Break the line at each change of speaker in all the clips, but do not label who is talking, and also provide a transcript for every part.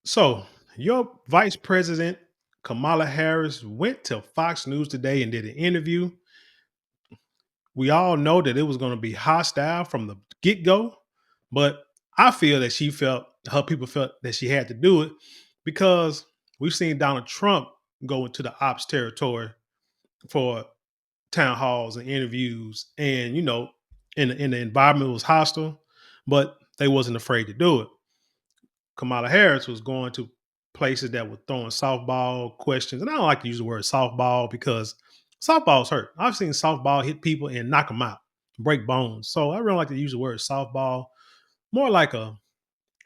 So, your vice president, Kamala Harris, went to Fox News today and did an interview. We all know that it was going to be hostile from the get go, but I feel that her people felt that she had to do it because we've seen Donald Trump go into the ops territory for town halls and interviews, and in the environment was hostile, but they wasn't afraid to do it. Kamala Harris was going to places that were throwing softball questions. And I don't like to use the word softball because softballs hurt. I've seen softball hit people and knock them out, break bones. So I really like to use the word softball, more like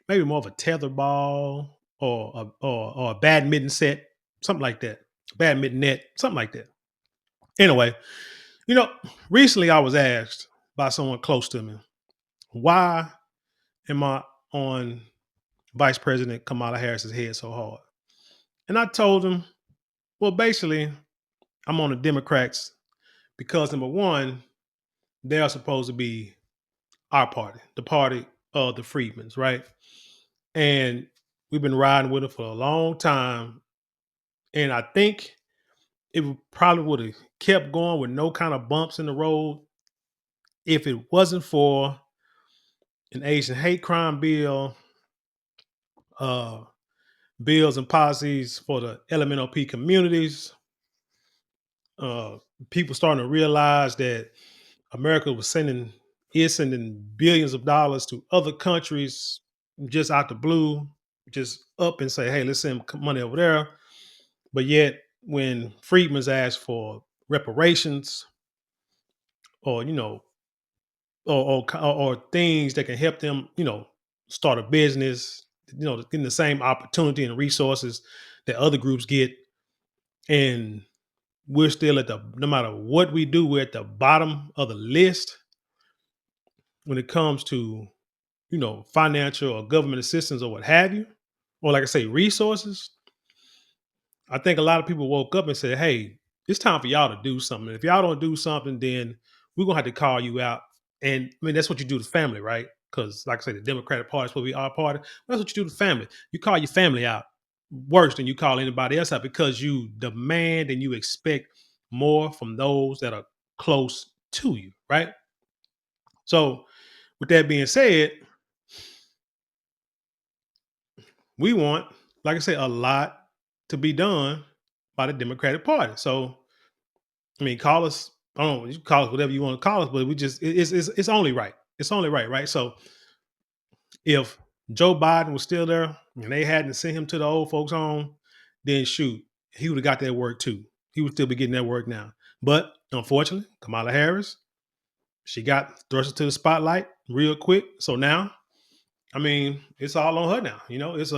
maybe more of a tether ball or a badminton set, something like that. Badminton net, something like that. Anyway, you know, recently I was asked by someone close to me, why am I on Vice President Kamala Harris's head so hard? And I told him, well, basically, I'm on the Democrats because number one, they are supposed to be our party, the party of the Freedmans, right? And we've been riding with it for a long time. And I think probably would have kept going with no kind of bumps in the road if it wasn't for an Asian hate crime bill, uh, bills and policies for the LMNOP communities, uh, people starting to realize that America is sending billions of dollars to other countries just out the blue, just up and say, hey, let's send money over there. But yet, when Freedmen's ask for reparations or, or things that can help them, start a business, getting the same opportunity and resources that other groups get. And we're still no matter what we do, we're at the bottom of the list when it comes to financial or government assistance or what have you, or like I say, resources. I think a lot of people woke up and said, hey, it's time for y'all to do something. If y'all don't do something, then we're gonna have to call you out. And I mean, that's what you do to family, right? Because like I say, the Democratic Party is supposed to be our party. That's what you do to family. You call your family out worse than you call anybody else out because you demand and you expect more from those that are close to you, right? So with that being said, we want, like I said, a lot to be done by the Democratic Party. So, I mean, call us. I don't know. You can call us whatever you want to call us, but it's only right. It's only right, right? So, if Joe Biden was still there and they hadn't sent him to the old folks' home, then shoot, he would have got that work too. He would still be getting that work now. But unfortunately, Kamala Harris, she got thrust into the spotlight real quick. So now, I mean, it's all on her now. It's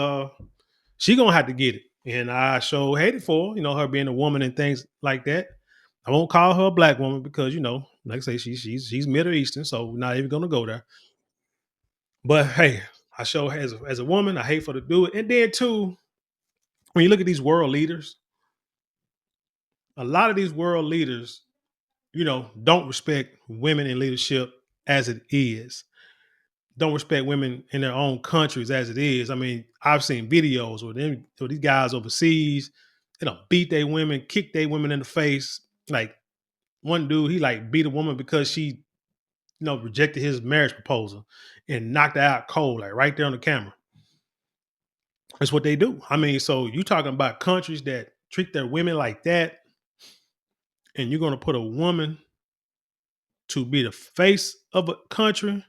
she gonna have to get it. And I sure hate it for her, her being a woman and things like that. I won't call her a black woman because, like I say, she's Middle Eastern, so we're not even gonna go there. But hey, I sure as a woman, I hate for her to do it. And then too, when you look at these world leaders, a lot of these world leaders, don't respect women in leadership as it is. Don't respect women in their own countries as it is. I mean, I've seen videos where these guys overseas, beat their women, kick their women in the face. Like one dude, he like beat a woman because she, rejected his marriage proposal and knocked her out cold, like right there on the camera. That's what they do. I mean, so you talking about countries that treat their women like that, and you're gonna put a woman to be the face of a country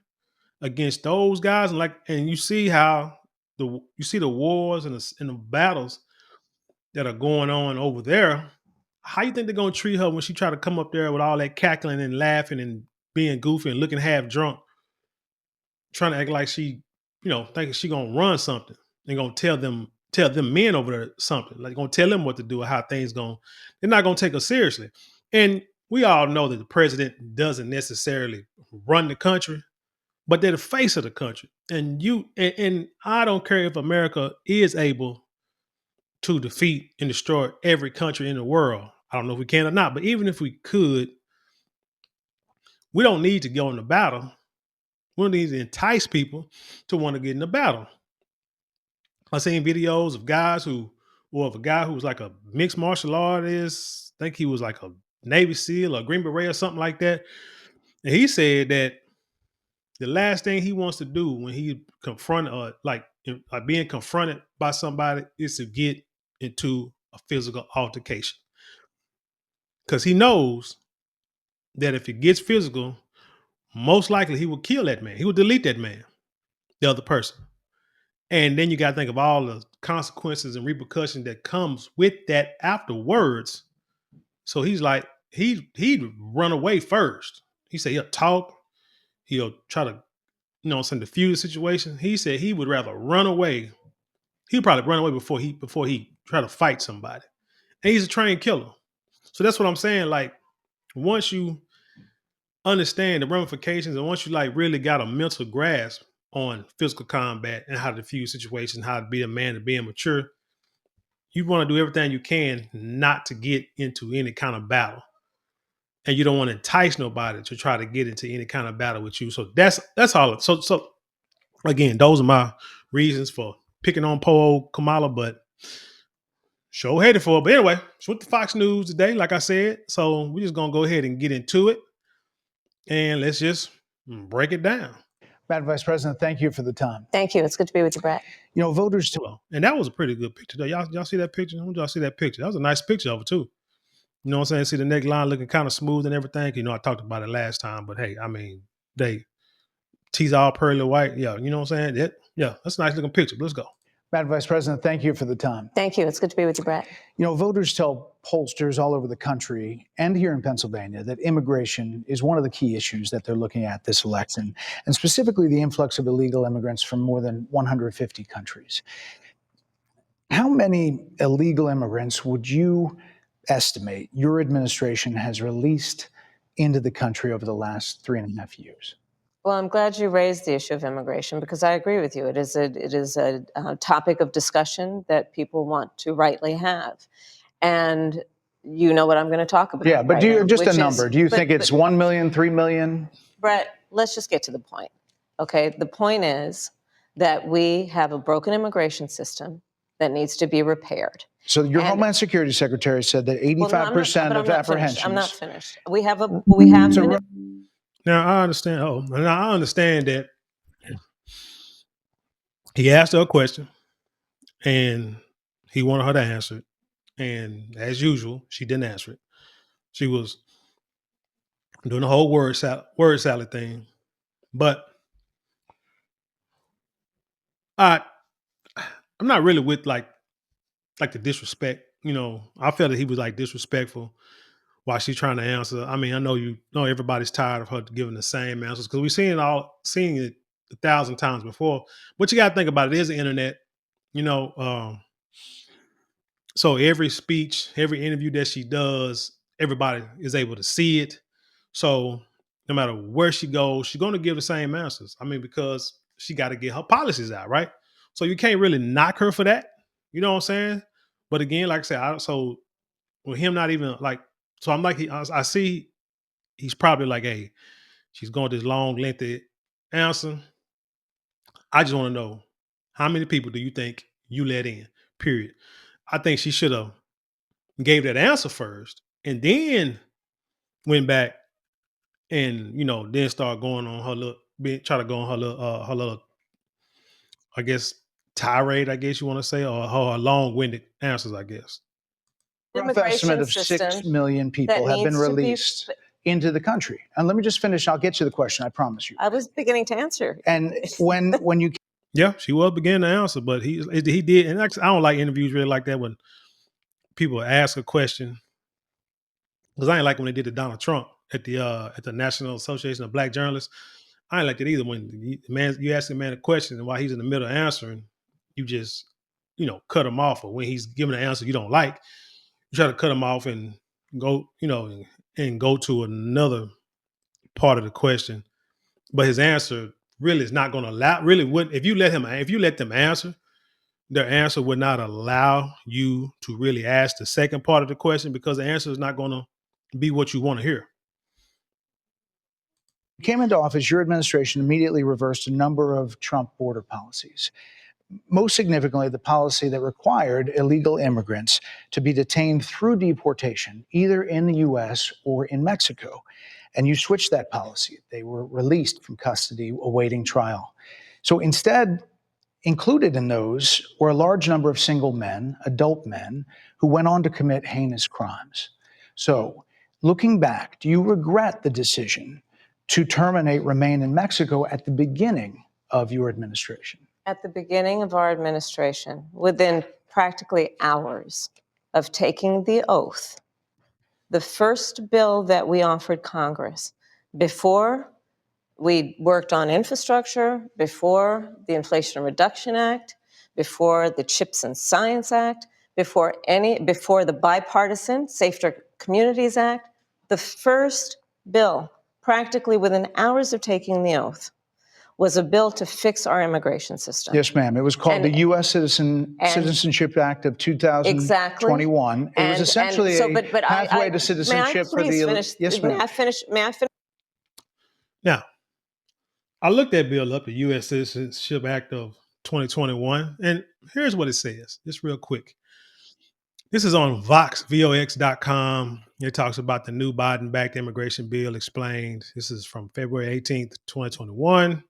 against those guys, and you see how you see the wars and the battles that are going on over there. How you think they're gonna treat her when she try to come up there with all that cackling and laughing and being goofy and looking half drunk, trying to act like she, thinking she gonna run something and gonna tell them men over there something, like gonna tell them what to do or how things going. They're not gonna take her seriously. And we all know that the president doesn't necessarily run the country, but they're the face of the country. And I don't care if America is able to defeat and destroy every country in the world. I don't know if we can or not, but even if we could, we don't need to go into battle. We don't need to entice people to want to get in the battle. I seen videos of guys or of a guy who was like a mixed martial artist. I think he was like a Navy SEAL or Green Beret or something like that. And he said that the last thing he wants to do when he confronted, like being confronted by somebody, is to get into a physical altercation, because he knows that if it gets physical, most likely he will kill that man. He will delete that man, the other person. And then you got to think of all the consequences and repercussions that comes with that afterwards. So he's like, he'd run away first. He said he'll talk, he'll try to, diffuse the situation. He said he would rather run away. He'd probably run away before he try to fight somebody. And he's a trained killer. So that's what I'm saying. Like, once you understand the ramifications, and once you like really got a mental grasp on physical combat and how to diffuse situations, how to be a man and being mature, you want to do everything you can not to get into any kind of battle. And you don't want to entice nobody to try to get into any kind of battle with you. So that's all. So again, those are my reasons for picking on poor old Kamala, but show headed for it. But anyway, it's with the Fox News today, like I said. So we're just gonna go ahead and get into it, and let's just break it down.
Madam Vice President, thank you for the time.
Thank you. It's good to be with you, Brett.
You know, voters.
And that was a pretty good picture. Y'all see that picture? I want y'all see that picture. That was a nice picture of it too. You know what I'm saying? See the neckline looking kind of smooth and everything. You know, I talked about it last time, but hey, I mean, they teeth all pearly white. Yeah, you know what I'm saying? Yeah, that's a nice looking picture. Let's go.
Madam Vice President, thank you for the time.
Thank you. It's good to be with you, Brett.
You know, voters tell pollsters all over the country and here in Pennsylvania that immigration is one of the key issues that they're looking at this election, and specifically the influx of illegal immigrants from more than 150 countries. How many illegal immigrants would you estimate your administration has released into the country over the last 3.5 years?
Well, I'm glad you raised the issue of immigration, because I agree with you. It is a topic of discussion that people want to rightly have. And you know what I'm going to talk about.
Yeah, but do you just a number? Do you think it's 1 million, 3 million?
Brett, let's just get to the point. Okay, the point is that we have a broken immigration system that needs to be repaired.
So your Homeland Security Secretary said that 85% of apprehensions.
I'm not finished. We have.
Now I understand. I understand that he asked her a question, and he wanted her to answer it, and as usual, she didn't answer it. She was doing the whole word salad thing, but I'm not really with like the disrespect. You know, I felt that he was like disrespectful while she's trying to answer. I mean, I know everybody's tired of her giving the same answers, because we've seen it 1,000 times before. But you got to think about it is the internet, you know. So every speech, every interview that she does, everybody is able to see it. So no matter where she goes, she's going to give the same answers. I mean, because she got to get her policies out, right? So you can't really knock her for that. You know what I'm saying? But again, like I said, so with him not even like, so I'm like, I see he's probably like, hey, she's going this long, lengthy answer. I just want to know, how many people do you think you let in? Period. I think she should have gave that answer first and then went back and, then start going on her little, try to go on her little, I guess, tirade, I guess you want to say, or her long-winded answers, I guess.
Rough estimate of 6 million people have been released into the country. And let me just finish. I'll get to the question. I promise you.
I was beginning to answer.
And when you.
Yeah, she was beginning to answer, but he did. And I don't like interviews really like that when people ask a question. Because I ain't like when they did to Donald Trump at the National Association of Black Journalists. I ain't like it either. When you ask a man a question and while he's in the middle of answering, you just, cut him off. Or when he's giving an answer you don't like, you try to cut him off and go, and go to another part of the question. But his answer really is not going to allow. Really, wouldn't if you let them answer, their answer would not allow you to really ask the second part of the question, because the answer is not going to be what you want to hear.
Came into office, your administration immediately reversed a number of Trump border policies. most significantly, the policy that required illegal immigrants to be detained through deportation, either in the US or in Mexico. And you switched that policy. They were released from custody awaiting trial. So instead, included in those were a large number of single men, adult men, who went on to commit heinous crimes. So, looking back, do you regret the decision to terminate Remain in Mexico at the beginning of your administration?
At the beginning of our administration, within practically hours of taking the oath, the first bill that we offered Congress, before we worked on infrastructure, before the Inflation Reduction Act, before the Chips and Science Act, before the bipartisan Safer Communities Act, the first bill, practically within hours of taking the oath, was a bill to fix our immigration system.
Yes, ma'am. It was called the U.S. Citizenship Act of 2021.
Exactly.
It was essentially a pathway to citizenship for the... Yes, ma'am.
May I finish?
Now, I looked that bill up, the U.S. Citizenship Act of 2021, and here's what it says, just real quick. This is on vox.com. It talks about the new Biden-backed immigration bill explained. This is from February 18th, 2021.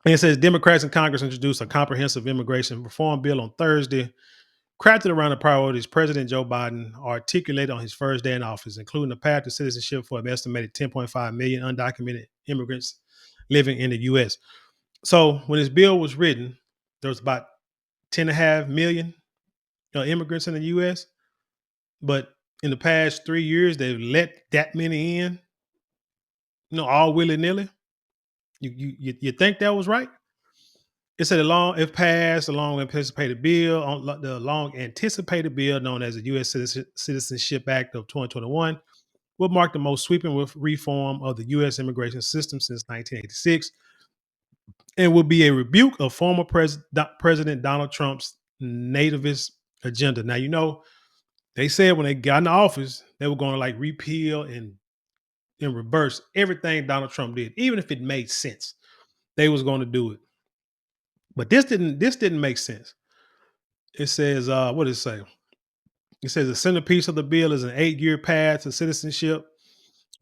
And it says Democrats in Congress introduced a comprehensive immigration reform bill on Thursday, crafted around the priorities President Joe Biden articulated on his first day in office, including a path to citizenship for an estimated 10.5 million undocumented immigrants living in the U.S. So when this bill was written, there was about 10.5 million immigrants in the U.S., but in the past 3 years, they've let that many in, all willy-nilly. You think that was right? It said if passed, the long-anticipated bill known as the U.S. Citizenship Act of 2021 will mark the most sweeping reform of the U.S. immigration system since 1986 and will be a rebuke of former President Donald Trump's nativist agenda. Now, they said when they got in office, they were going to repeal and reverse everything Donald Trump did, even if it made sense. They was going to do it. But this didn't make sense. It says, what does it say? It says the centerpiece of the bill is an 8-year path to citizenship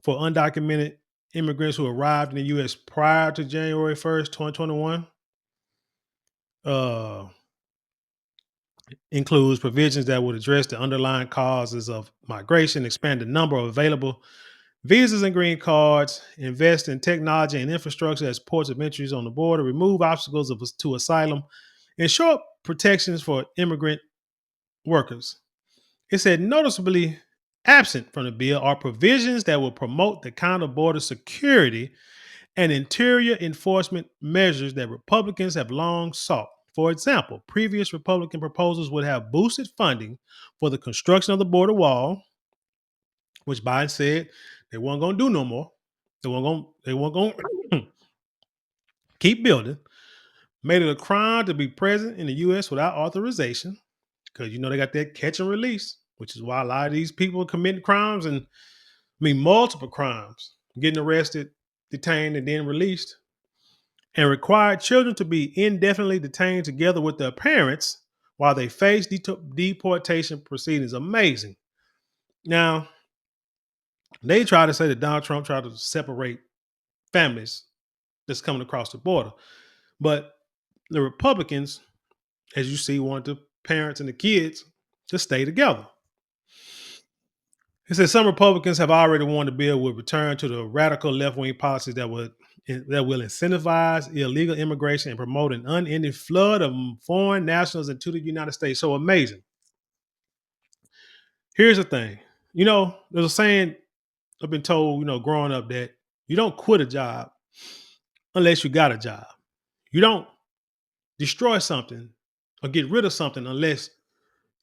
for undocumented immigrants who arrived in the U.S. prior to January 1st, 2021. Includes provisions that would address the underlying causes of migration, expand the number of available visas and green cards, invest in technology and infrastructure as ports of entries on the border, remove obstacles to asylum, ensure protections for immigrant workers. It said noticeably absent from the bill are provisions that will promote the kind of border security and interior enforcement measures that Republicans have long sought. For example, previous Republican proposals would have boosted funding for the construction of the border wall, which Biden said they weren't going to do no more. They weren't going to keep building. Made it a crime to be present in the U.S. without authorization, because they got that catch and release, which is why a lot of these people are committing crimes, and multiple crimes, getting arrested, detained, and then released. And required children to be indefinitely detained together with their parents while they face deportation proceedings. Amazing. Now, they try to say that Donald Trump tried to separate families that's coming across the border. But the Republicans, as you see, want the parents and the kids to stay together. It says some Republicans have already warned the bill would return to the radical left-wing policies that will incentivize illegal immigration and promote an unending flood of foreign nationals into the United States. So amazing. Here's the thing. There's a saying I've been told, growing up, that you don't quit a job unless you got a job. You don't destroy something or get rid of something unless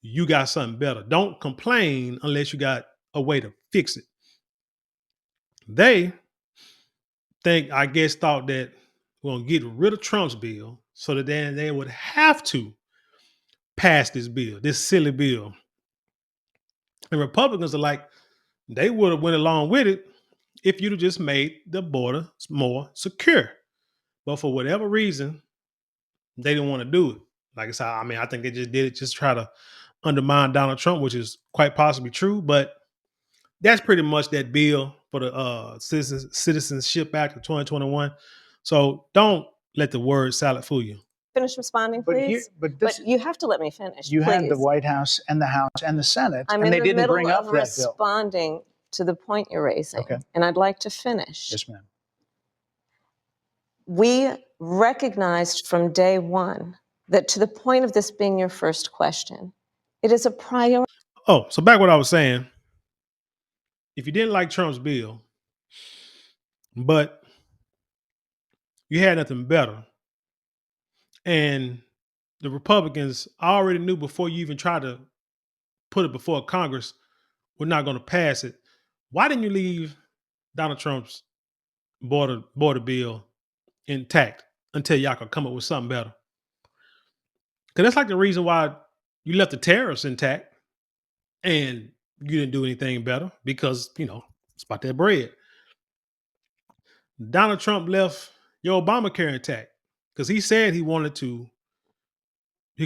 you got something better. Don't complain unless you got a way to fix it. They thought that we're going to get rid of Trump's bill so that then they would have to pass this bill, this silly bill. And Republicans are like, they would have went along with it if you'd have just made the border more secure. But for whatever reason, they didn't want to do it. Like I said, I mean, I think they just did it just try to undermine Donald Trump, which is quite possibly true. But that's pretty much that bill for the Citizenship Act of 2021. So don't let the word salad fool you.
Finish responding, please. But you have to let me finish.
You had the
please.
White House and the House and the Senate,
I'm
and
in
they
the
didn't
middle
bring up
of
that bill.
responding to the point you're raising,
Okay.
and I'd like to finish.
Yes, ma'am.
We recognized from day one that, to the point of this being your first question, it is a priority.
Oh, so back what I was saying. If you didn't like Trump's bill, but you had nothing better, and the Republicans already knew before you even tried to put it before Congress, we're not going to pass it. Why didn't you leave Donald Trump's border bill intact until y'all could come up with something better? Because that's like the reason why you left the tariffs intact and you didn't do anything better because, it's about that bread. Donald Trump left your Obamacare intact because he said he's going to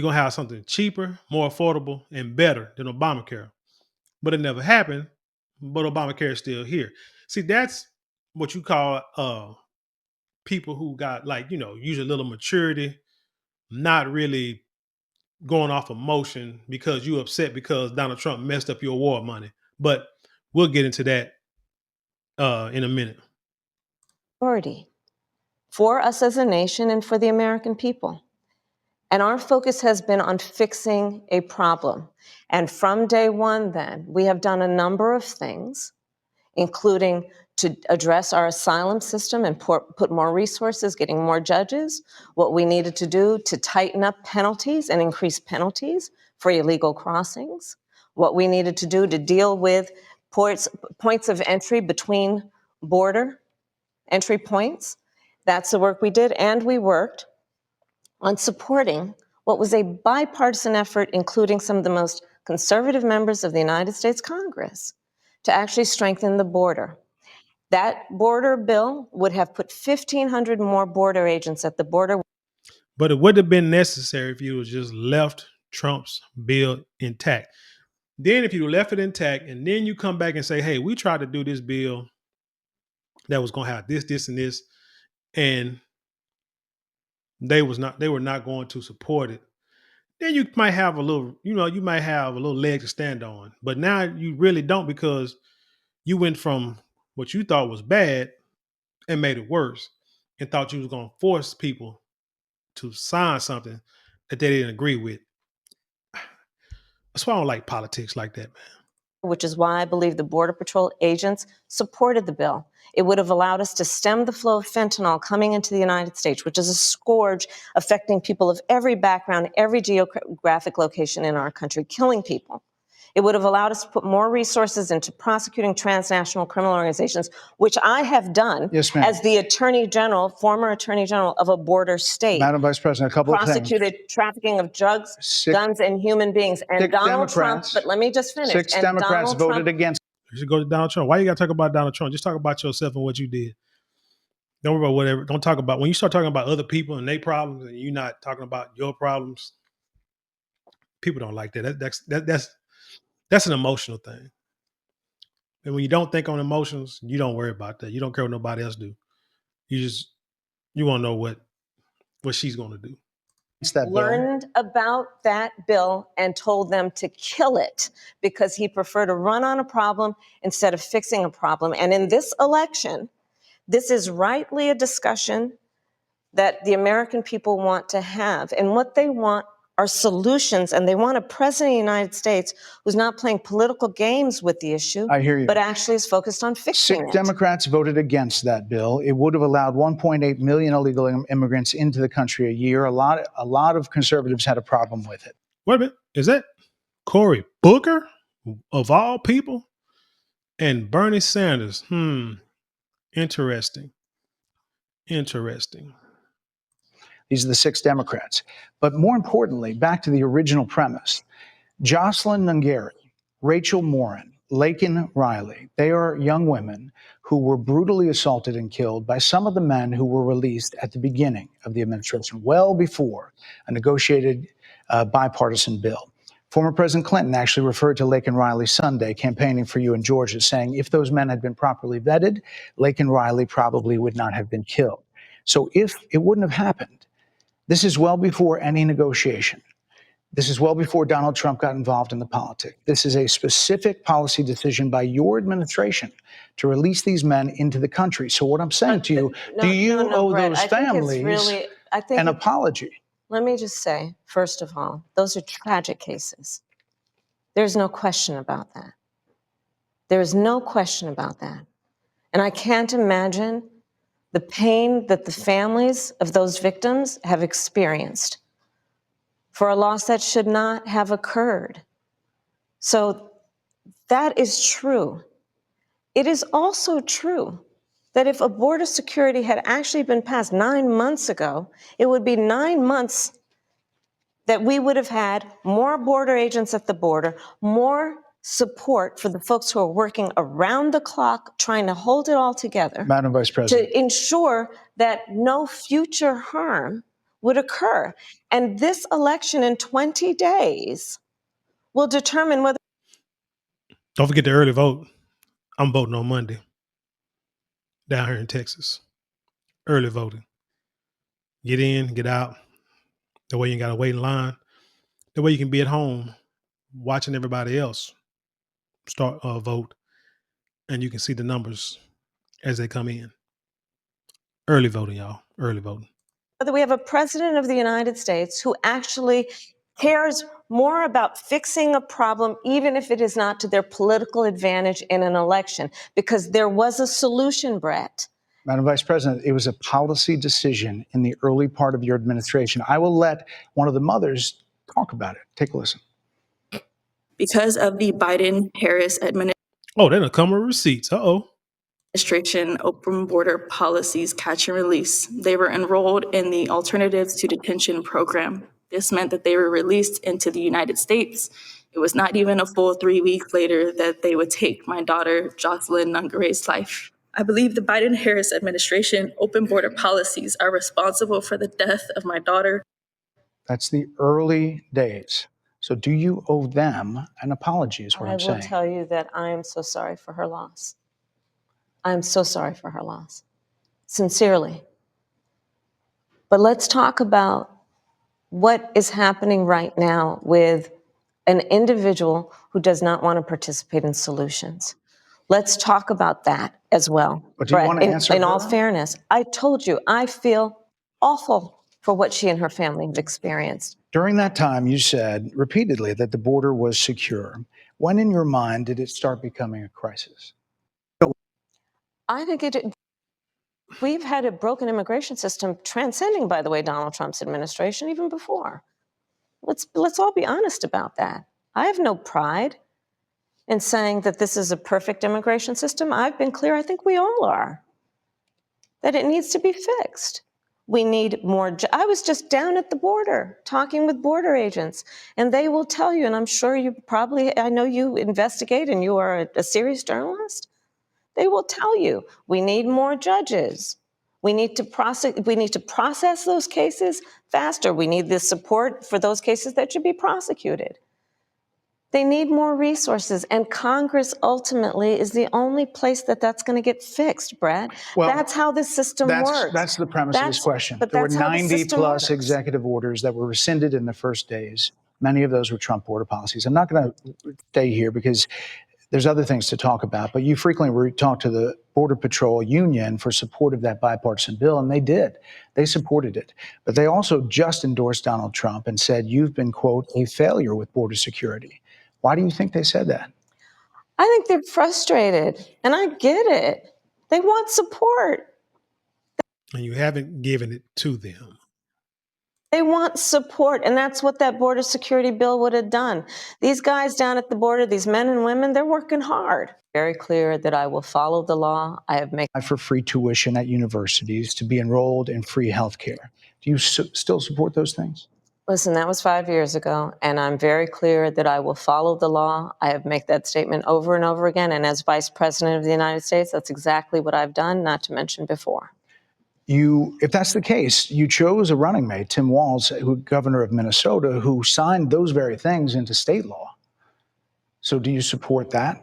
have something cheaper, more affordable, and better than Obamacare. But it never happened. But Obamacare is still here. See, that's what you call people who got usually a little maturity, not really going off emotion because you upset because Donald Trump messed up your war money. But we'll get into that in a minute.
For us as a nation and for the American people. And our focus has been on fixing a problem. And from day one, then, we have done a number of things, including to address our asylum system and put more resources, getting more judges, what we needed to do to tighten up penalties and increase penalties for illegal crossings, what we needed to do to deal with points of entry between border entry points. That's the work we did, and we worked on supporting what was a bipartisan effort, including some of the most conservative members of the United States Congress, to actually strengthen the border. That border bill would have put 1,500 more border agents at the border.
But it would have been necessary if you just left Trump's bill intact. Then if you left it intact and then you come back and say, hey, we tried to do this bill that was going to have this, this, and this, and they were not going to support it, then you might have a little leg to stand on. But now you really don't, because you went from what you thought was bad and made it worse and thought you was going to force people to sign something that they didn't agree with. That's why I don't like politics like that, man.
Which is why I believe the Border Patrol agents supported the bill. It would have allowed us to stem the flow of fentanyl coming into the United States, which is a scourge affecting people of every background, every geographic location in our country, killing people. It would have allowed us to put more resources into prosecuting transnational criminal organizations, which I have done as the former Attorney General of a border state.
Madam Vice President, a couple of things.
Prosecuted trafficking of drugs, guns, and human beings. And Donald Trump, but let me just finish.
Six Democrats voted against.
You should go to Donald Trump. Why you got to talk about Donald Trump? Just talk about yourself and what you did. Don't worry about whatever. Don't talk about, when you start talking about other people and their problems and you're not talking about your problems, people don't like that. That's an emotional thing. And when you don't think on emotions, you don't worry about that. You don't care what nobody else do. You want to know what she's going to do.
Learned about that bill and told them to kill it because he preferred to run on a problem instead of fixing a problem. And in this election, this is rightly a discussion that the American people want to have. And what they want are solutions, and they want a president of the United States who's not playing political games with the issue,
I hear you,
but actually is focused on fixing it.
6 Democrats voted against that bill. It would have allowed 1.8 million illegal immigrants into the country a year. A lot of conservatives had a problem with it.
Wait a minute. Is that Cory Booker, of all people, and Bernie Sanders? Interesting.
These are the 6 Democrats. But more importantly, back to the original premise, Jocelyn Nungari, Rachel Morin, Laken Riley. They are young women who were brutally assaulted and killed by some of the men who were released at the beginning of the administration, well before a negotiated bipartisan bill. Former President Clinton actually referred to Laken Riley Sunday campaigning for you in Georgia, saying if those men had been properly vetted, Laken Riley probably would not have been killed. So if it wouldn't have happened, this is well before any negotiation. This is well before Donald Trump got involved in the politics. This is a specific policy decision by your administration to release these men into the country. So what I'm saying to you, do you owe
Brett,
those
I think it's
families
really, I think
an apology?
Let me just say, first of all, those are tragic cases. There's no question about that. There is no question about that. And I can't imagine the pain that the families of those victims have experienced for a loss that should not have occurred. So that is true. It is also true that if a border security had actually been passed 9 months ago, it would be 9 months that we would have had more border agents at the border, more support for the folks who are working around the clock trying to hold it all together.
Madam Vice President.
To ensure that no future harm would occur. And this election in 20 days will determine whether.
Don't forget the early vote. I'm voting on Monday down here in Texas. Early voting. Get in, get out. The way you ain't got to wait in line. The way you can be at home watching everybody else start vote, and you can see the numbers as they come in. Early voting, y'all. Early voting.
Whether we have a president of the United States who actually cares more about fixing a problem, even if it is not to their political advantage in an election, because there was a solution, Brett.
Madam Vice President, it was a policy decision in the early part of your administration. I will let one of the mothers talk about it. Take a listen.
Because of the Biden-Harris administration.
Oh, they done come with receipts.
Administration open border policies catch and release. They were enrolled in the Alternatives to Detention program. This meant that they were released into the United States. It was not even a full 3 weeks later that they would take my daughter, Jocelyn Nungare's life. I believe the Biden-Harris administration open border policies are responsible for the death of my daughter.
That's the early days. So do you owe them an apology is what I'm saying.
I will tell you that I am so sorry for her loss. I'm so sorry for her loss, sincerely. But let's talk about what is happening right now with an individual who does not want to participate in solutions. Let's talk about that as well.
But do you want to answer
in all fairness, I told you, I feel awful for what she and her family have experienced.
During that time, you said repeatedly that the border was secure. When in your mind did it start becoming a crisis?
I think we've had a broken immigration system transcending, by the way, Donald Trump's administration even before. Let's all be honest about that. I have no pride in saying that this is a perfect immigration system. I've been clear, I think we all are, that it needs to be fixed. We need more. I was just down at the border talking with border agents, and they will tell you, and I'm sure you probably, I know you investigate and you are a serious journalist. They will tell you, we need more judges. We need to process those cases faster. We need the support for those cases that should be prosecuted. They need more resources, and Congress ultimately is the only place that's going to get fixed, Brett. Well, that's how this system works.
That's the premise of this question. There were 90-plus executive orders that were rescinded in the first days. Many of those were Trump border policies. I'm not going to stay here because there's other things to talk about, but you frequently talk to the Border Patrol Union for support of that bipartisan bill, and they did. They supported it. But they also just endorsed Donald Trump and said, you've been, quote, a failure with border security. Why do you think they said that?
I think they're frustrated, and I get it. They want support.
And you haven't given it to them.
They want support, and that's what that border security bill would have done. These guys down at the border, these men and women, they're working hard. Very clear that I will follow the law. I have made
for free tuition at universities to be enrolled in free health care. Do you still support those things?
Listen, that was 5 years ago, and I'm very clear that I will follow the law. I have made that statement over and over again, and as Vice President of the United States, that's exactly what I've done, not to mention before.
If that's the case, you chose a running mate, Tim Walz, governor of Minnesota, who signed those very things into state law. So do you support that?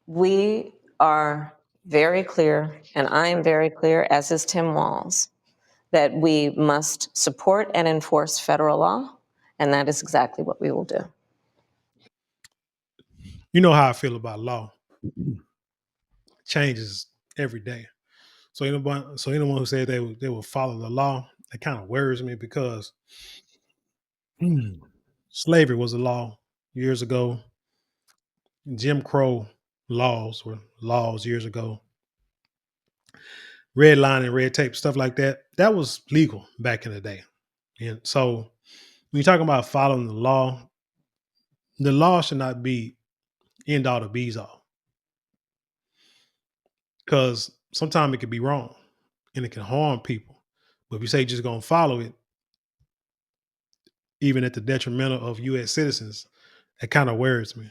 We are very clear, and I am very clear, as is Tim Walz, that we must support and enforce federal law, and that is exactly what we will do.
You know how I feel about law. Changes every day. So anyone who said they will follow the law, that kind of worries me because slavery was a law years ago. Jim Crow laws were laws years ago. Red line and red tape, stuff like that, that was legal back in the day. And so when you're talking about following the law should not be end all the bees all. Because sometimes it could be wrong and it can harm people. But if you say just gonna follow it, even at the detriment of US citizens, that kind of worries me.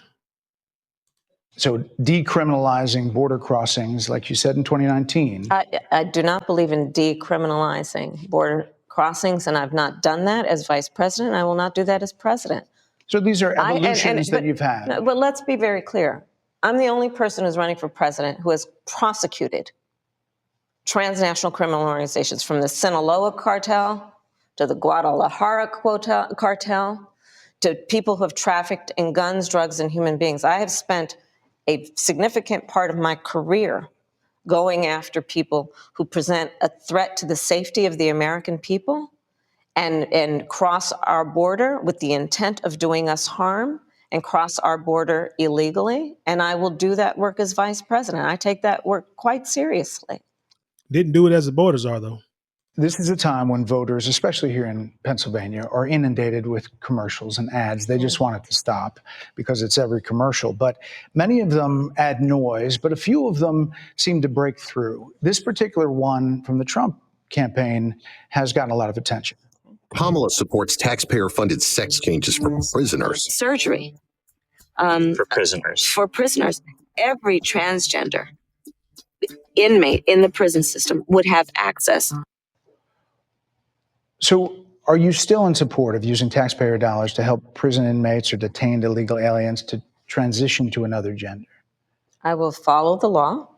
So decriminalizing border crossings, like you said in 2019.
I do not believe in decriminalizing border crossings, and I've not done that as vice president. I will not do that as president.
So these are evolutions that you've had.
But let's be very clear. I'm the only person who's running for president who has prosecuted transnational criminal organizations, from the Sinaloa cartel to the Guadalajara cartel to people who have trafficked in guns, drugs, and human beings. I have spent a significant part of my career going after people who present a threat to the safety of the American people and cross our border with the intent of doing us harm and cross our border illegally. And I will do that work as vice president. I take that work quite seriously.
Didn't do it as the borders are, though.
This is a time when voters, especially here in Pennsylvania, are inundated with commercials and ads. They just want it to stop because it's every commercial. But many of them add noise, but a few of them seem to break through. This particular one from the Trump campaign has gotten a lot of attention.
Kamala supports taxpayer-funded sex changes for prisoners.
Surgery for prisoners. Every transgender inmate in the prison system would have access.
So are you still in support of using taxpayer dollars to help prison inmates or detained illegal aliens to transition to another gender?
I will follow the law.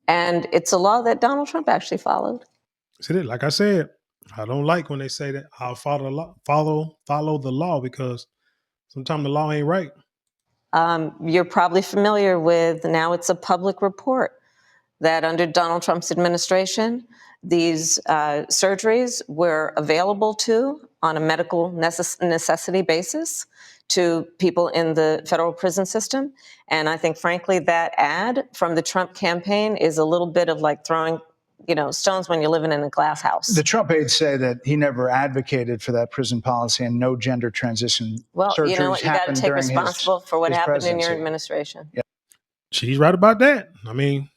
And it's a law that Donald Trump actually followed.
See, like I said, I don't like when they say that I'll follow the law, follow the law, because sometimes the law ain't right.
You're probably familiar with, now it's a public report, that under Donald Trump's administration, these surgeries were available on a medical necessity basis to people in the federal prison system. And I think, frankly, that ad from the Trump campaign is a little bit of like throwing stones when you're living in a glass house.
The Trump aides say that he never advocated for that prison policy and no gender transition surgeries.
You know what? You got to take responsible for what happened in your administration.
Yeah.
She's right about that. I mean,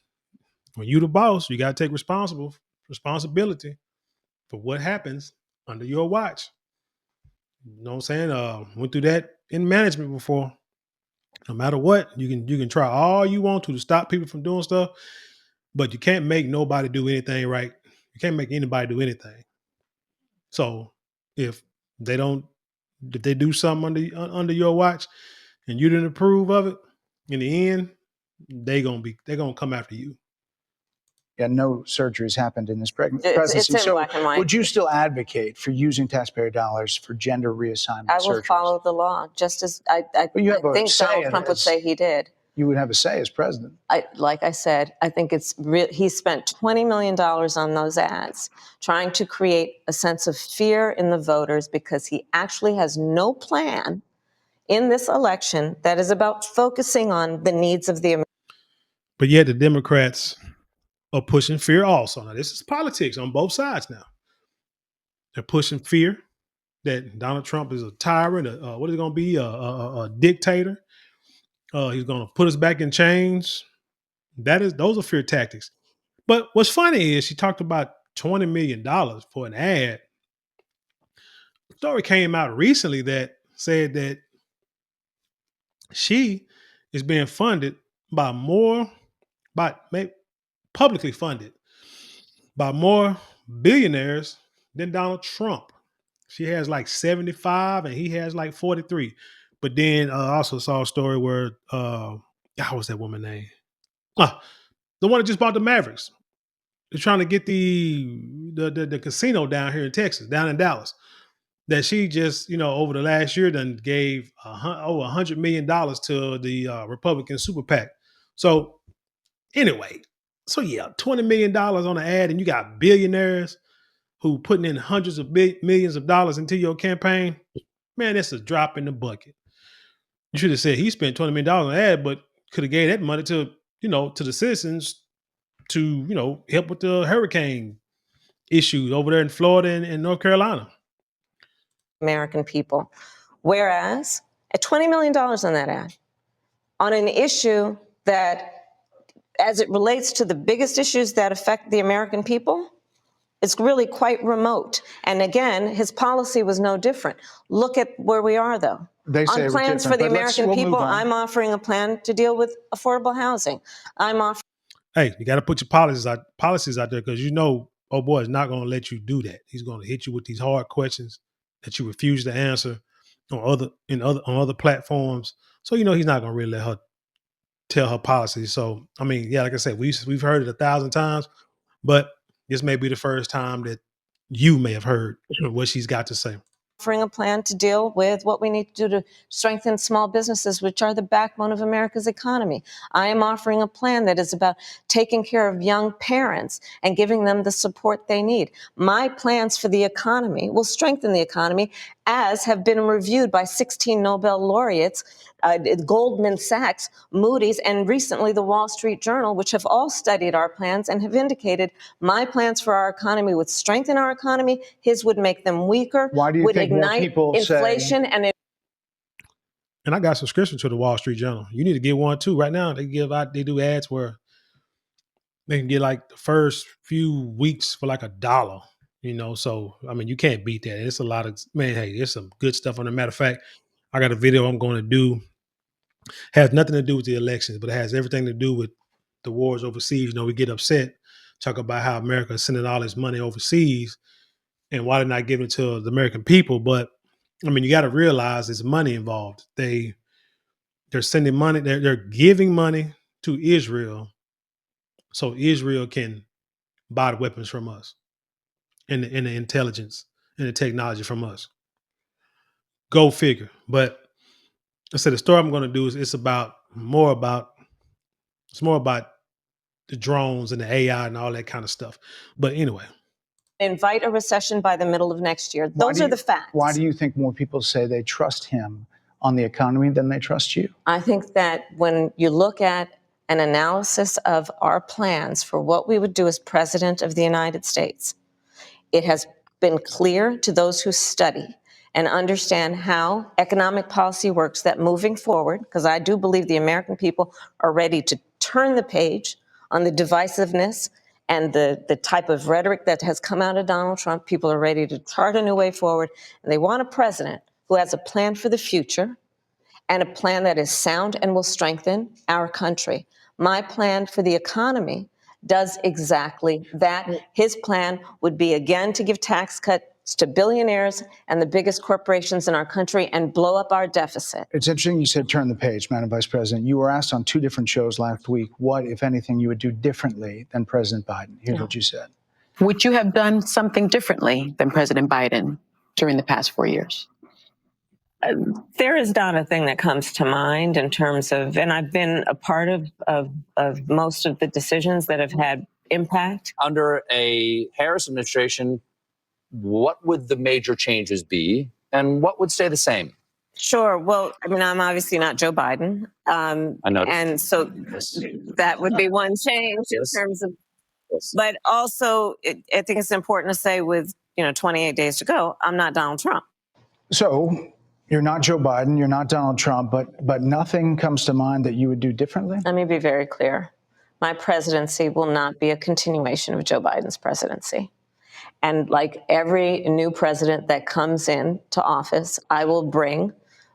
when you the boss, you got to take responsibility for what happens under your watch. You know what I'm saying? Went through that in management before. No matter what, you can try all you want to stop people from doing stuff, but you can't make nobody do anything right. You can't make anybody do anything. So if they do something under your watch and you didn't approve of it, in the end, they're gonna come after you.
Yeah, no surgeries happened in this presidency.
It's in black and white.
Would you still advocate for using taxpayer dollars for gender reassignment surgeries?
I will follow the law, just as I think Donald Trump would say he did.
You would have a say as president.
Like I said, I think he spent $20 million on those ads, trying to create a sense of fear in the voters, because he actually has no plan in this election that is about focusing on the needs of the American.
But yet the Democrats are pushing fear also. Now, this is politics on both sides now. They're pushing fear that Donald Trump is a tyrant, what is it going to be, a dictator. He's going to put us back in chains. Those are fear tactics. But what's funny is she talked about $20 million for an ad story came out recently that said that she is being funded by maybe publicly funded by more billionaires than Donald Trump. She has like 75 and he has like 43. But then I also saw a story where how was that woman name? The one that just bought the Mavericks. They're trying to get the casino down here in Texas, down in Dallas. That she just, over the last year done gave over $100 million to the Republican super PAC. So anyway, so yeah, $20 million on an ad, and you got billionaires who putting in hundreds of millions of dollars into your campaign. Man, that's a drop in the bucket. You should have said he spent $20 million on an ad, but could have gave that money to, to the citizens to, help with the hurricane issues over there in Florida and North Carolina.
American people. Whereas at $20 million on that ad, on an issue that, as it relates to the biggest issues that affect the American people, it's really quite remote. And again, his policy was no different. Look at where we are, though.
They say
on plans for the American
we'll
people, I'm offering a plan to deal with affordable housing.
Hey, you got to put your policies out there, because oh boy is not going to let you do that. He's going to hit you with these hard questions that you refuse to answer on other platforms. So he's not going to really let her tell her policies. So I mean, yeah, like I said, we've heard it 1,000 times, but this may be the first time that you may have heard what she's got to say.
Offering a plan to deal with what we need to do to strengthen small businesses, which are the backbone of America's economy. I am offering a plan that is about taking care of young parents and giving them the support they need. My plans for the economy will strengthen the economy, as have been reviewed by 16 Nobel laureates, Goldman Sachs, Moody's, and recently the Wall Street Journal, which have all studied our plans and have indicated my plans for our economy would strengthen our economy, his would make them weaker,
Why do you
would
think
ignite
more people
inflation,
say,
and I got subscription to the Wall Street Journal. You need to get one too. Right now, they do ads where they can get like the first few weeks for like $1. So I mean, you can't beat that. It's a lot of, man, hey, there's some good stuff on it. Matter of fact, I got a video I'm going to do. Has nothing to do with the elections, but it has everything to do with the wars overseas. We get upset, talk about how America is sending all this money overseas and why they're not giving it to the American people. But I mean, you got to realize there's money involved. They're sending money. They're giving money to Israel so Israel can buy the weapons from us and the intelligence and the technology from us. Go figure. But I said the story I'm going to do is it's more about the drones and the AI and all that kind of stuff. But anyway.
Invite a recession by the middle of next year. Those are the facts.
Why do you think more people say they trust him on the economy than they trust you?
I think that when you look at an analysis of our plans for what we would do as president of the United States, it has been clear to those who study and understand how economic policy works that moving forward, because I do believe the American people are ready to turn the page on the divisiveness and the type of rhetoric that has come out of Donald Trump. People are ready to chart a new way forward, and they want a president who has a plan for the future and a plan that is sound and will strengthen our country. My plan for the economy does exactly that. His plan would be, again, to give tax cuts to billionaires and the biggest corporations in our country and blow up our deficit.
It's interesting you said turn the page, Madam Vice President. You were asked on 2 different shows last week what, if anything, you would do differently than President Biden. Here's what you said.
Would you have done something differently than President Biden during the past 4 years?
There is not a thing that comes to mind in terms of, and I've been a part of most of the decisions that have had impact.
Under a Harris administration, what would the major changes be and what would stay the same?
Sure. Well, I mean, I'm obviously not Joe Biden.
I know.
And so that would be one change in terms of, but also I think it's important to say with, 28 days to go, I'm not Donald Trump.
So you're not Joe Biden, you're not Donald Trump, but nothing comes to mind that you would do differently?
Let me be very clear. My presidency will not be a continuation of Joe Biden's presidency. And like every new president that comes into office, I will bring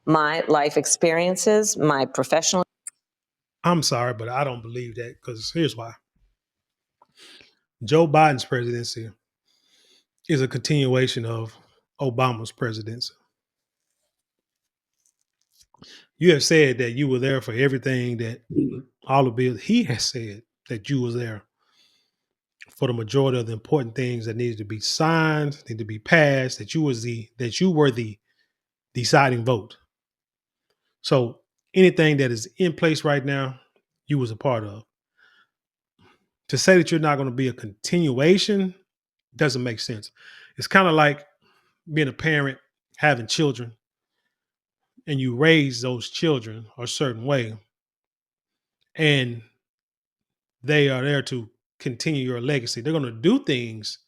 my life experiences, my professional.
I'm sorry, but I don't believe that, because here's why. Joe Biden's presidency is a continuation of Obama's presidency. You have said that you were there for everything, that all the bills. He has said that you was there for the majority of the important things that needed to be signed, need to be passed, that you were the deciding vote. So anything that is in place right now, you was a part of. To say that you're not going to be a continuation doesn't make sense. It's kind of like being a parent, having children, and you raise those children a certain way, and they are there to continue your legacy. They're going to do things,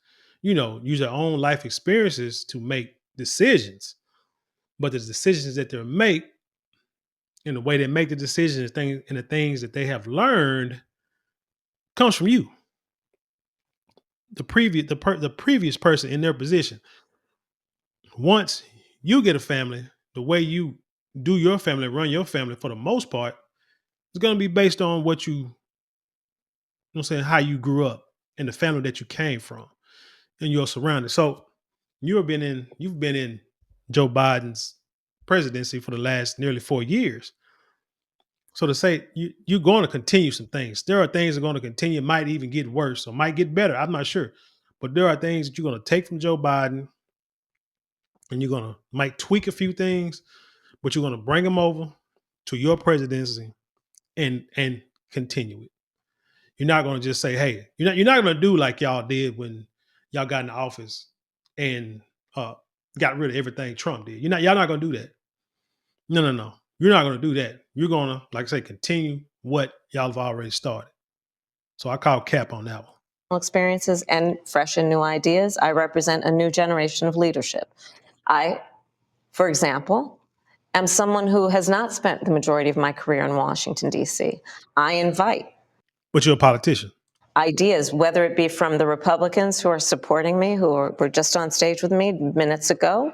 use their own life experiences to make decisions. But the decisions that they make, and the way they make the decisions, and the things that they have learned, comes from you, the previous person in their position. Once you get a family, the way you do your family, run your family, for the most part, is going to be based on what how you grew up and the family that you came from and your surroundings. So you've been in Joe Biden's presidency for the last nearly 4 years. So to say you're going to continue some things, there are things that are going to continue, might even get worse or might get better. I'm not sure, but there are things that you're going to take from Joe Biden, and might tweak a few things, but you're going to bring them over to your presidency and continue it. You're not going to just say, "Hey," you're not going to do like y'all did when y'all got in the office and got rid of everything Trump did. Y'all not going to do that. No. You're not going to do that. You're going to, like I say, continue what y'all have already started. So I call cap on that one.
Experiences and fresh and new ideas. I represent a new generation of leadership. I, for example, am someone who has not spent the majority of my career in Washington, D.C. I invite.
But you're a politician.
Ideas, whether it be from the Republicans who are supporting me, who were just on stage with me minutes ago,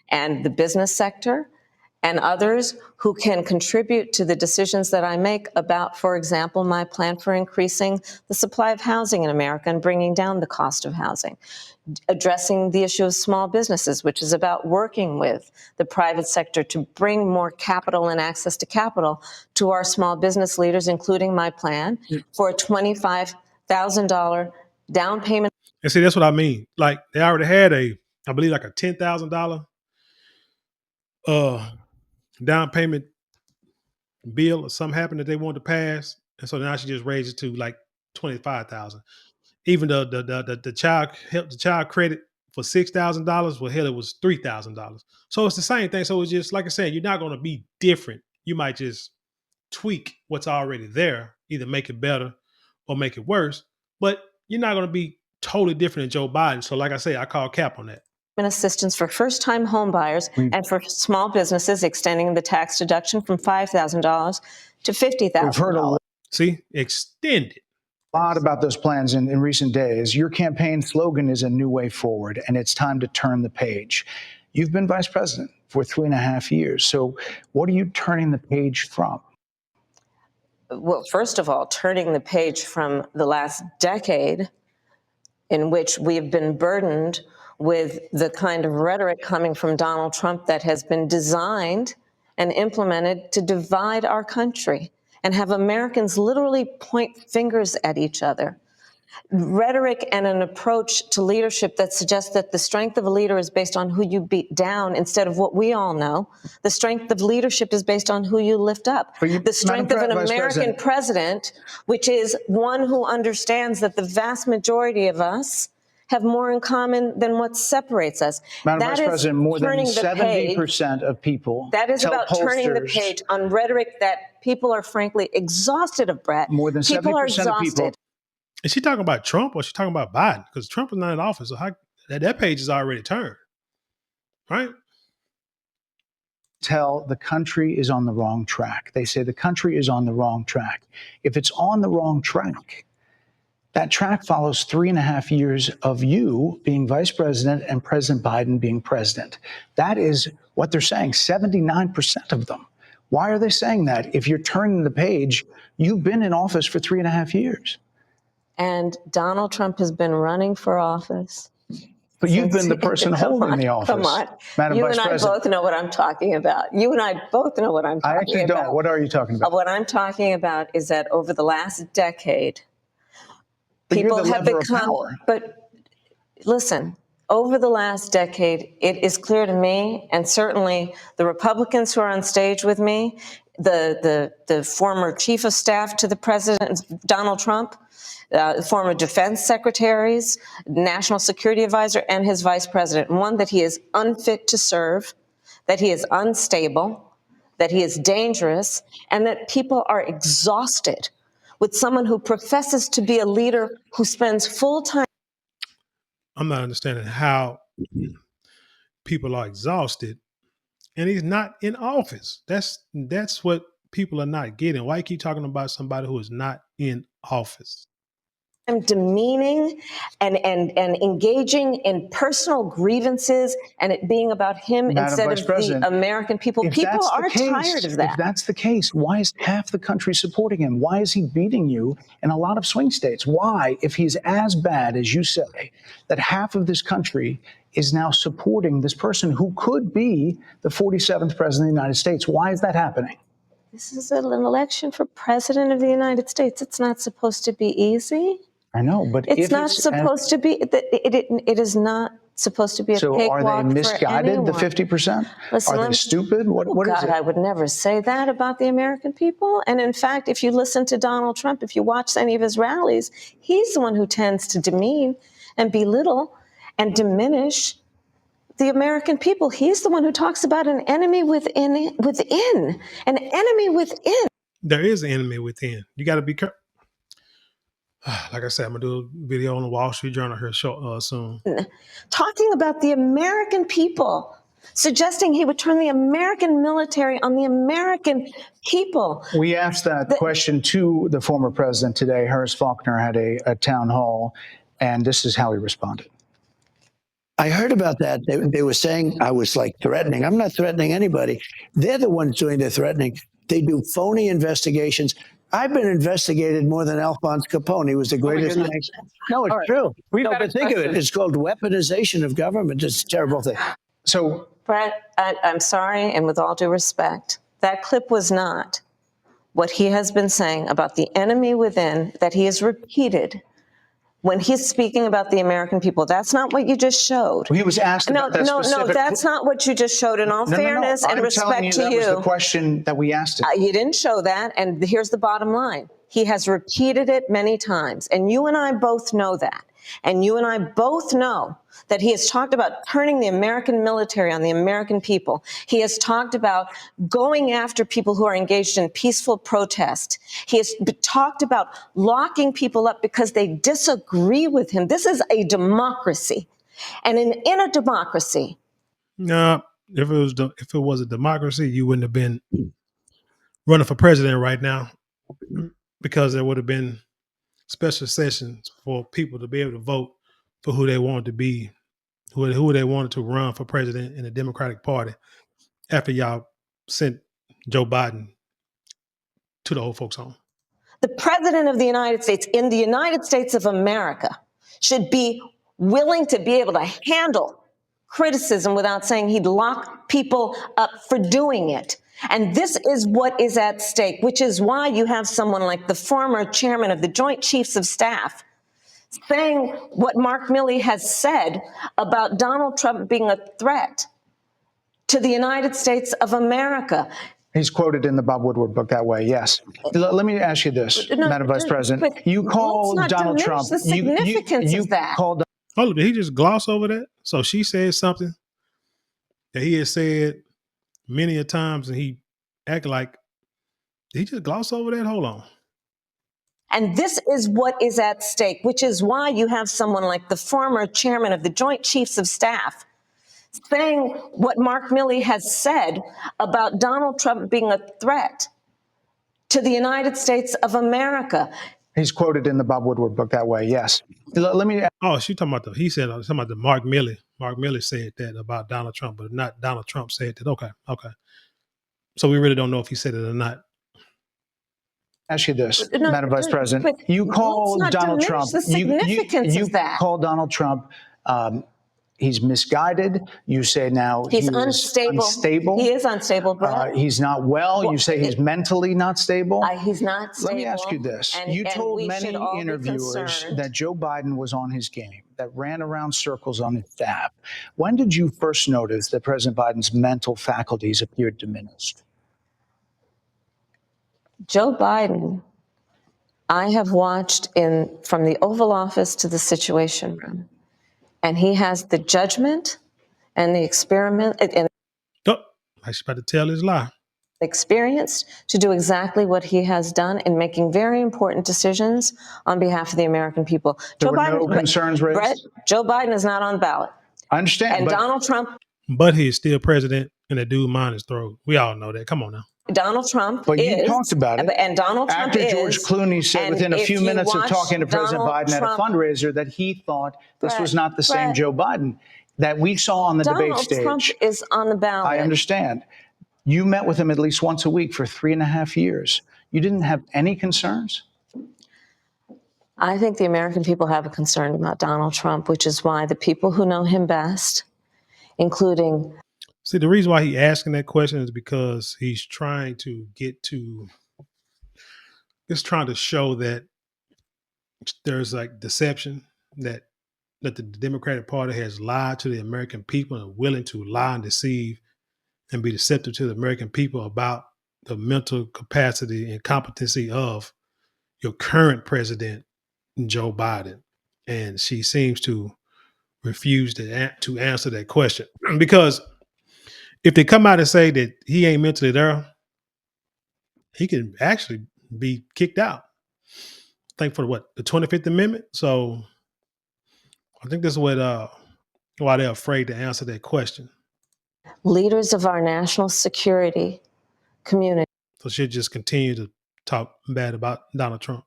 and the business sector, and others who can contribute to the decisions that I make about, for example, my plan for increasing the supply of housing in America and bringing down the cost of housing, addressing the issue of small businesses, which is about working with the private sector to bring more capital and access to capital to our small business leaders, including my plan for a $25,000 down payment.
And see, that's what I mean. Like, they already had I believe like a $10,000 down payment bill, or something happened that they wanted to pass, and so now she just raised it to like 25,000. Even the child credit for $6,000, well, hell, it was $3,000. So it's the same thing. So it's just like I said, you're not going to be different. You might just tweak what's already there, either make it better or make it worse. But you're not going to be totally different than Joe Biden. So like I say, I call cap on that.
Assistance for first-time home buyers and for small businesses, extending the tax deduction from $5,000 to $50,000.
We've heard a
extended
lot about those plans in recent days. Your campaign slogan is a new way forward, and it's time to turn the page. You've been vice president for 3.5 years. So what are you turning the page from?
Well, first of all, turning the page from the last decade in which we've been burdened with the kind of rhetoric coming from Donald Trump that has been designed and implemented to divide our country and have Americans literally point fingers at each other. Rhetoric and an approach to leadership that suggests that the strength of a leader is based on who you beat down instead of what we all know. The strength of leadership is based on who you lift up. The strength of an American president, which is one who understands that the vast majority of us have more in common than what separates us.
Madam Vice President, more than 70% of people.
That is about turning the page on rhetoric that people are frankly exhausted of, Brett.
More than 70% of people.
Is she talking about Trump or is she talking about Biden? Because Trump is not in office, so that page is already turned, right?
Tell the country is on the wrong track. They say the country is on the wrong track. If it's on the wrong track, That track follows 3.5 years of you being vice president and President Biden being president. That is what they're saying, 79% of them. Why are they saying that? If you're turning the page, you've been in office for 3.5 years.
And Donald Trump has been running for office.
But you've been the person holding the office.
Come on.
Madam
You
Vice
and I
President.
both know what I'm talking about. You and I both know what I'm talking about.
I actually don't. What are you talking about?
What I'm talking about is that over the last decade,
But
people
you're the
have
lever of
become,
power.
but listen, over the last decade, it is clear to me, and certainly the Republicans who are on stage with me, the former chief of staff to the president, Donald Trump, former defense secretaries, national security advisor, and his vice president, one, that he is unfit to serve, that he is unstable, that he is dangerous, and that people are exhausted with someone who professes to be a leader who spends full time.
I'm not understanding how people are exhausted and he's not in office. That's what people are not getting. Why you keep talking about somebody who is not in office?
Demeaning and engaging in personal grievances and it being about him instead of the American people. People are tired of that.
If that's the case, why is half the country supporting him? Why is he beating you in a lot of swing states? Why, if he's as bad as you say, that half of this country is now supporting this person who could be the 47th president of the United States? Why is that happening?
This is an election for president of the United States. It's not supposed to be easy.
I know, but
it's not supposed to be. It is not supposed to be a cakewalk for anyone.
So are they misguided, the 50%?
Listen,
are they stupid? What is it?
I would never say that about the American people. And in fact, if you listen to Donald Trump, if you watch any of his rallies, he's the one who tends to demean and belittle and diminish the American people. He's the one who talks about an enemy within, an enemy within.
There is an enemy within. You got to be careful. Like I said, I'm going to do a video on the Wall Street Journal here soon.
Talking about the American people, suggesting he would turn the American military on the American people.
We asked that question to the former president today. Harris Faulkner had a town hall, and this is how he responded.
I heard about that. They were saying I was like threatening. I'm not threatening anybody. They're the ones doing the threatening. They do phony investigations. I've been investigated more than Alphonse Capone. He was the greatest thing. No, it's true. No, but think of it. It's called weaponization of government. It's a terrible thing.
So,
Brett, I'm sorry, and with all due respect, that clip was not what he has been saying about the enemy within that he has repeated when he's speaking about the American people. That's not what you just showed.
He was asked about that specific...
No, that's not what you just showed. In all fairness and respect to you.
That was the question that we asked him.
You didn't show that, and here's the bottom line. He has repeated it many times, and you and I both know that. And you and I both know that he has talked about turning the American military on the American people. He has talked about going after people who are engaged in peaceful protest. He has talked about locking people up because they disagree with him. This is a democracy. And in a democracy.
No, if it was a democracy, you wouldn't have been running for president right now, because there would have been special sessions for people to be able to vote for who they wanted to be, who they wanted to run for president in the Democratic Party after y'all sent Joe Biden to the old folks home.
The president of the United States in the United States of America should be willing to be able to handle criticism without saying he'd lock people up for doing it. And this is what is at stake, which is why you have someone like the former chairman of the Joint Chiefs of Staff saying what Mark Milley has said about Donald Trump being a threat to the United States of America.
He's quoted in the Bob Woodward book that way, yes. Let me ask you this, Madam Vice President. You called Donald Trump.
The significance of that.
Did he just gloss over that? So she said something that he has said many a times, and he act like, did he just gloss over that? Hold on.
And this is what is at stake, which is why you have someone like the former chairman of the Joint Chiefs of Staff saying what Mark Milley has said about Donald Trump being a threat to the United States of America.
He's quoted in the Bob Woodward book that way, yes. Let me.
Oh, she talking about he said talking about the Mark Milley. Mark Milley said that about Donald Trump, but not Donald Trump said that. Okay. So we really don't know if he said it or not.
Ask you this,
No,
Madam Vice President.
but
You call
let's not
Donald
diminish
Trump.
the significance
you
of that.
call Donald Trump. He's misguided. You say now
He's
he
unstable.
is unstable.
He is unstable, Brett.
He's not well. You say he's mentally not stable.
He's not stable.
Let me ask you this. You told many interviewers that Joe Biden was on his game, that ran around circles on his staff. When did you first notice that President Biden's mental faculties appeared diminished?
Joe Biden, I have watched from the Oval Office to the Situation Room, and he has the judgment and the experiment and
I was about to tell his lie.
Experienced to do exactly what he has done in making very important decisions on behalf of the American people.
There were no concerns raised?
Brett, Joe Biden is not on the ballot.
I understand.
And Donald Trump.
But he's still president, and that dude mind his throat. We all know that. Come on now.
Donald Trump
but you talked about it.
And Donald Trump
After George Clooney said within a few minutes of talking to President Biden at a fundraiser that he thought this was not the same Joe Biden that we saw on the debate stage.
Donald Trump is on the ballot.
I understand. You met with him at least once a week for 3.5 years. You didn't have any concerns?
I think the American people have a concern about Donald Trump, which is why the people who know him best, including...
See, the reason why he's asking that question is because he's trying to trying to show that there's like deception, that the Democratic Party has lied to the American people and are willing to lie and deceive and be deceptive to the American people about the mental capacity and competency of your current president, Joe Biden. And she seems to refuse to answer that question. Because if they come out and say that he ain't mentally there, he can actually be kicked out. I think for the 25th Amendment. So I think this is why they're afraid to answer that question.
Leaders of our national security community.
So she'll just continue to talk bad about Donald Trump.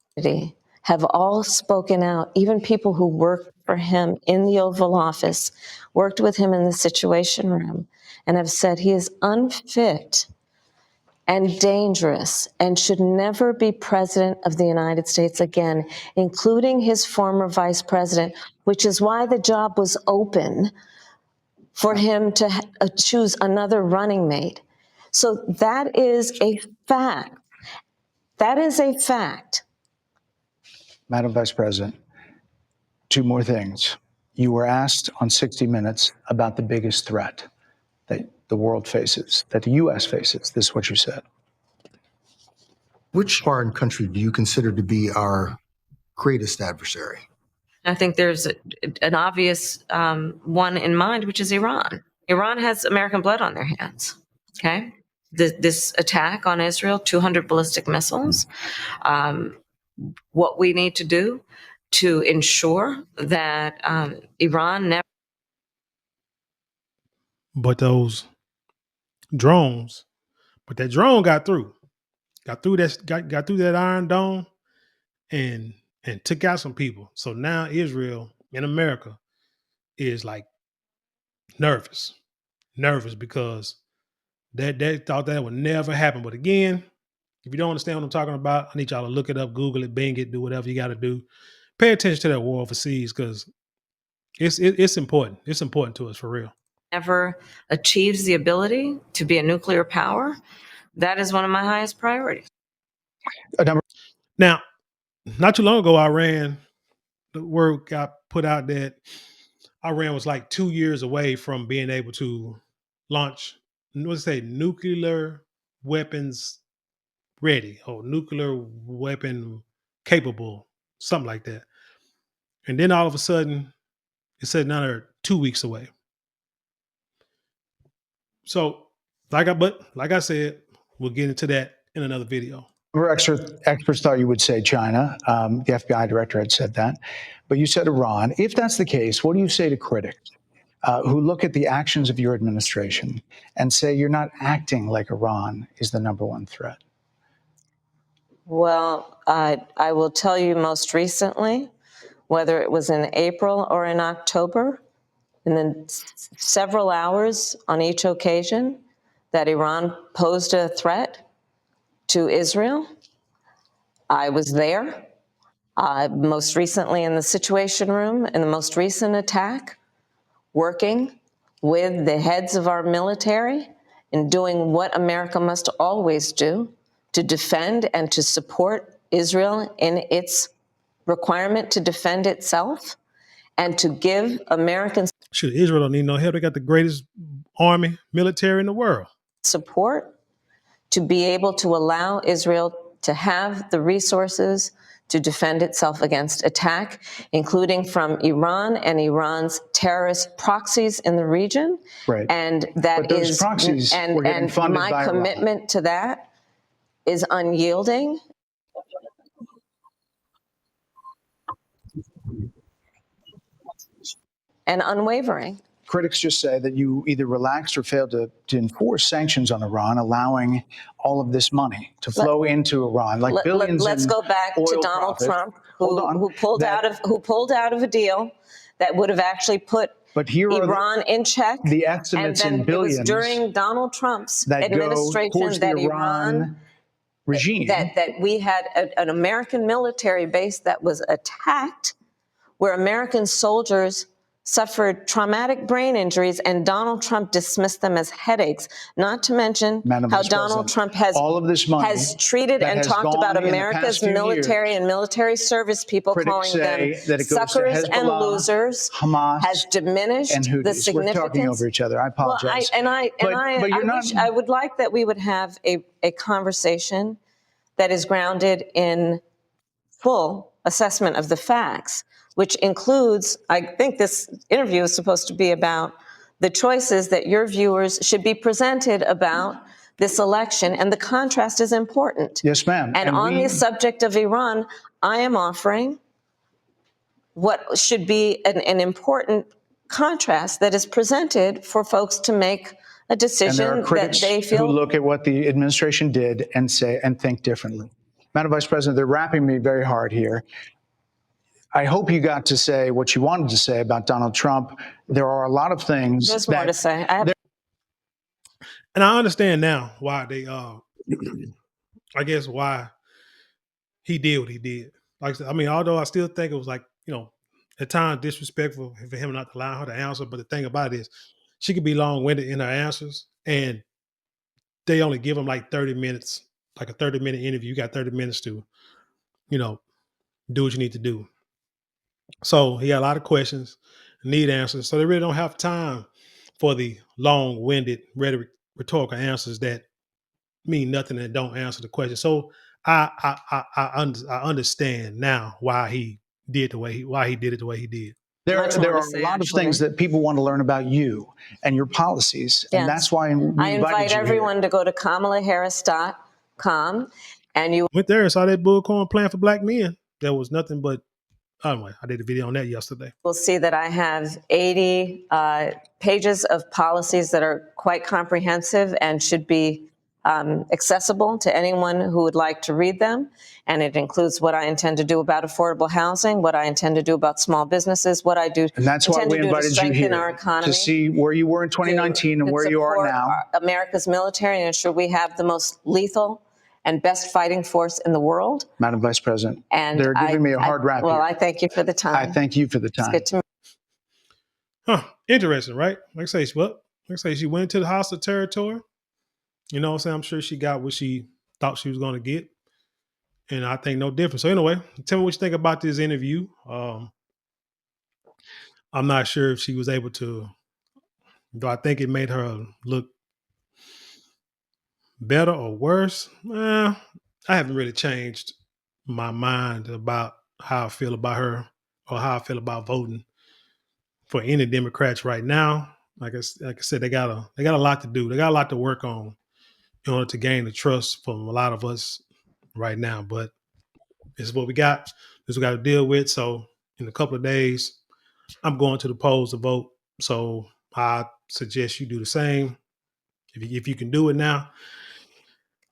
Have all spoken out, even people who worked for him in the Oval Office, worked with him in the Situation Room, and have said he is unfit and dangerous and should never be president of the United States again, including his former vice president, which is why the job was open for him to choose another running mate. So that is a fact. That is a fact.
Madam Vice President, two more things. You were asked on 60 Minutes about the biggest threat that the world faces, that the U.S. faces. This is what you said.
Which foreign country do you consider to be our greatest adversary?
I think there's an obvious one in mind, which is Iran. Iran has American blood on their hands, okay? This attack on Israel, 200 ballistic missiles, what we need to do to ensure that Iran never...
But those drones, that drone got through that Iron Dome and took out some people. So now Israel and America is like nervous because they thought that would never happen. But again, if you don't understand what I'm talking about, I need y'all to look it up, Google it, Bing it, do whatever you got to do. Pay attention to that war overseas because it's important. It's important to us for real.
Never achieves the ability to be a nuclear power, that is one of my highest priorities.
Now, not too long ago, the word got put out that Iran was like 2 years away from being able to launch, nuclear weapons ready or nuclear weapon capable, something like that. And then all of a sudden, it said now they're 2 weeks away. So, like I said, we'll get into that in another video.
Experts thought you would say China. The FBI director had said that. But you said Iran. If that's the case, what do you say to critics who look at the actions of your administration and say you're not acting like Iran is the #1 threat?
Well, I will tell you most recently, whether it was in April or in October, and then several hours on each occasion that Iran posed a threat to Israel, I was there. Most recently in the Situation Room, in the most recent attack, working with the heads of our military and doing what America must always do to defend and to support Israel in its requirement to defend itself and to give American
Shoot, Israel don't need no help. They got the greatest army, military in the world.
support to be able to allow Israel to have the resources to defend itself against attack, including from Iran and Iran's terrorist proxies in the region.
Right.
And that
But those
is,
proxies were getting funded by
my
Iran.
commitment to that is unyielding. And unwavering.
Critics just say that you either relaxed or failed to enforce sanctions on Iran, allowing all of this money to flow into Iran, like billions.
Let's go back to Donald Trump, who pulled out of a deal that would have actually put Iran in check.
The estimates
and then
in billions.
It was during Donald Trump's
that
administration that
Iran regime,
that we had an American military base that was attacked, where American soldiers suffered traumatic brain injuries, and Donald Trump dismissed them as headaches, not to mention how Donald Trump has
all of this money
has treated and talked about America's military and military service people, calling them suckers and losers,
Hamas,
has diminished
and
the significance.
We're talking over each other. I apologize.
I would like that we would have a conversation that is grounded in full assessment of the facts, which includes, I think this interview is supposed to be about the choices that your viewers should be presented about this election, and the contrast is important.
Yes, ma'am.
And on the subject of Iran, I am offering what should be an important contrast that is presented for folks to make a decision that they feel.
Who look at what the administration did and say and think differently. Madam Vice President, they're wrapping me very hard here. I hope you got to say what you wanted to say about Donald Trump. There are a lot of things.
There's more to say.
And I understand now why they, I guess why he did what he did. Like I said, I mean, although I still think it was like, at times disrespectful for him not to allow her to answer. But the thing about it is, she could be long-winded in her answers, and they only give him like 30 minutes, like a 30-minute interview. You got 30 minutes to, do what you need to do. So he got a lot of questions, need answers. So they really don't have time for the long-winded rhetorical answers that mean nothing and don't answer the question. So I understand now why he did the way he did it the way he did.
There are a lot of things that people want to learn about you and your policies, and that's why
I invite everyone to go to KamalaHarris.com, and you
went there and saw that bullcorn plan for black men. There was nothing but. Anyway, I did a video on that yesterday.
We'll see that I have 80 pages of policies that are quite comprehensive and should be accessible to anyone who would like to read them. And it includes what I intend to do about affordable housing, what I intend to do about small businesses, what I do.
And that's why we invited you here
our economy,
to see where you were in 2019 and where you are now.
America's military and ensure we have the most lethal and best fighting force in the world.
Madam Vice President,
and
they're giving me a hard rap
Well,
here.
I thank you for the time.
I thank you for the time.
It's good to
Interesting, right? Like I say, she went into the hostile territory. You know what I'm saying? I'm sure she got what she thought she was going to get. And I think no different. So anyway, tell me what you think about this interview. I'm not sure if she was able to, do I think it made her look better or worse? I haven't really changed my mind about how I feel about her or how I feel about voting for any Democrats right now. Like I said, they got a lot to do. They got a lot to work on in order to gain the trust from a lot of us right now. But this is what we got. This is what we got to deal with. So in a couple of days, I'm going to the polls to vote. So I suggest you do the same if you can do it now.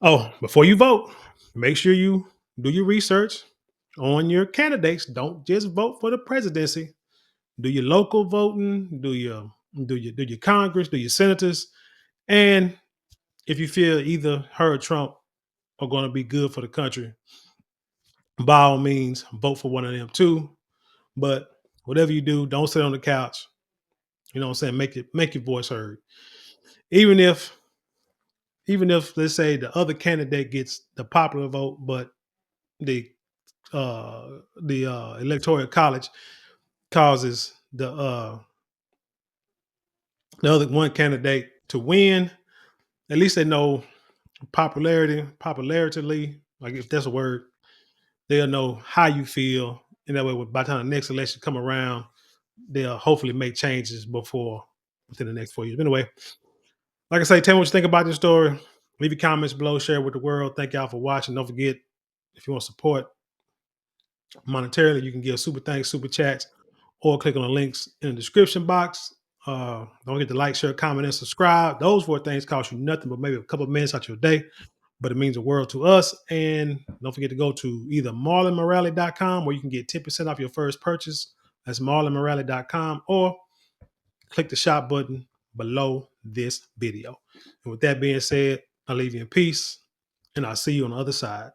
Oh, before you vote, make sure you do your research on your candidates. Don't just vote for the presidency. Do your local voting, do your Congress, do your senators. And if you feel either her or Trump are going to be good for the country, by all means, vote for one of them too. But whatever you do, don't sit on the couch. You know what I'm saying? Make your voice heard. Even if let's say the other candidate gets the popular vote, but the electoral college causes the other one candidate to win, at least they know popularity, like if that's a word, they'll know how you feel. And that way, by the time the next election come around, they'll hopefully make changes within the next 4 years. But anyway, like I say, tell me what you think about this story. Leave your comments below, share it with the world. Thank y'all for watching. Don't forget, if you want to support monetarily, you can give super thanks, super chats, or click on the links in the description box. Don't forget to like, share, comment, and subscribe. Those 4 things cost you nothing but maybe a couple of minutes out your day, but it means the world to us. And don't forget to go to either marlonmorale.com where you can get 10% off your first purchase. That's marlonmorale.com, or click the shop button below this video. And with that being said, I'll leave you in peace, and I'll see you on the other side.